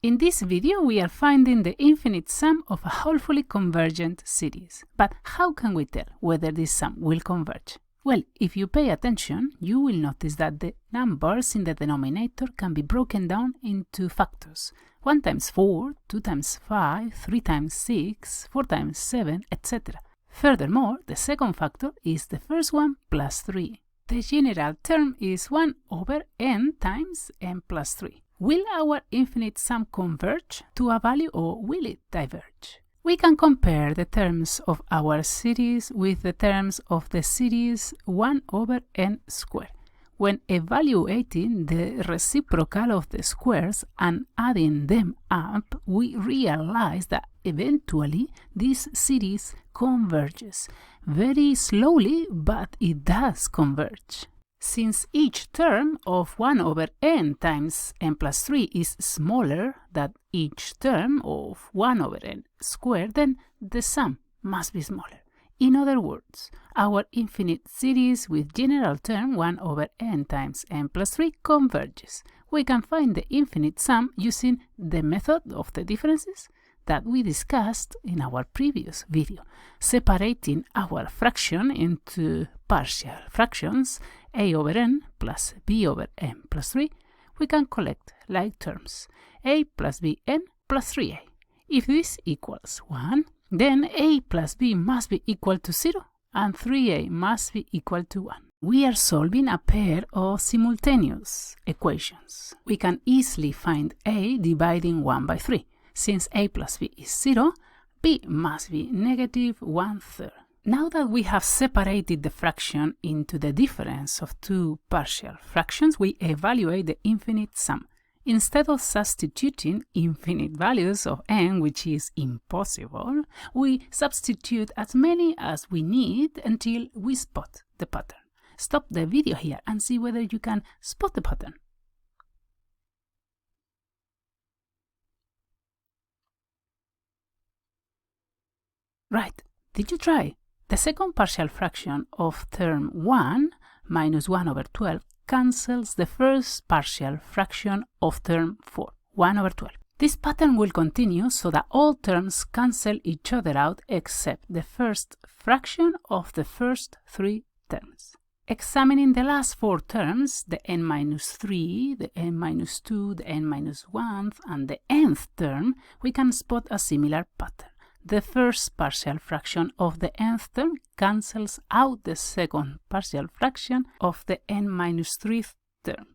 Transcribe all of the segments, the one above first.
In this video, we are finding the infinite sum of a wholly convergent series. But how can we tell whether this sum will converge? Well, if you pay attention, you will notice that the numbers in the denominator can be broken down into factors. 1 times 4, 2 times 5, 3 times 6, 4 times 7, etc. Furthermore, the second factor is the first one plus 3. The general term is 1 over n times n plus 3. Will our infinite sum converge to a value or will it diverge? We can compare the terms of our series with the terms of the series 1 over n squared. When evaluating the reciprocal of the squares and adding them up, we realize that eventually this series converges. Very slowly, but it does converge. Since each term of 1 over n times n plus 3 is smaller than each term of 1 over n squared, then the sum must be smaller. In other words, our infinite series with general term 1 over n times n plus 3 converges. We can find the infinite sum using the method of the differences that we discussed in our previous video, separating our fraction into partial fractions a over n plus b over n plus 3, we can collect like terms a plus bn plus 3a. If this equals 1, then a plus b must be equal to 0 and 3a must be equal to 1. We are solving a pair of simultaneous equations. We can easily find a dividing 1 by 3. Since a plus b is 0, b must be negative 1/3. Now that we have separated the fraction into the difference of two partial fractions, we evaluate the infinite sum. Instead of substituting infinite values of n, which is impossible, we substitute as many as we need until we spot the pattern. Stop the video here and see whether you can spot the pattern. Right, did you try? The second partial fraction of term 1 minus 1 over 12 cancels the first partial fraction of term 4, 1 over 12. This pattern will continue so that all terms cancel each other out except the first fraction of the first 3 terms. Examining the last 4 terms, the n minus 3, the n minus 2, the n minus 1, and the nth term, we can spot a similar pattern. The first partial fraction of the nth term cancels out the second partial fraction of the n minus 3rd term.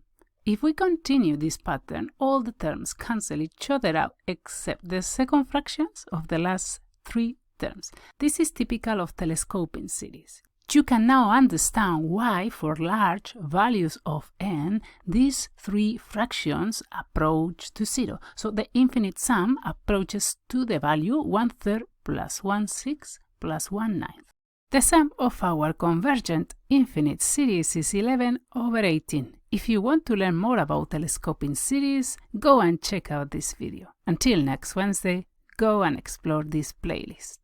If we continue this pattern, all the terms cancel each other out except the second fractions of the last 3 terms. This is typical of telescoping series. You can now understand why, for large values of n, these 3 fractions approach to 0. So the infinite sum approaches to the value 1/3 plus 1/6 plus 1/9. The sum of our convergent infinite series is 11 over 18. If you want to learn more about telescoping series, go and check out this video. Until next Wednesday, go and explore this playlist.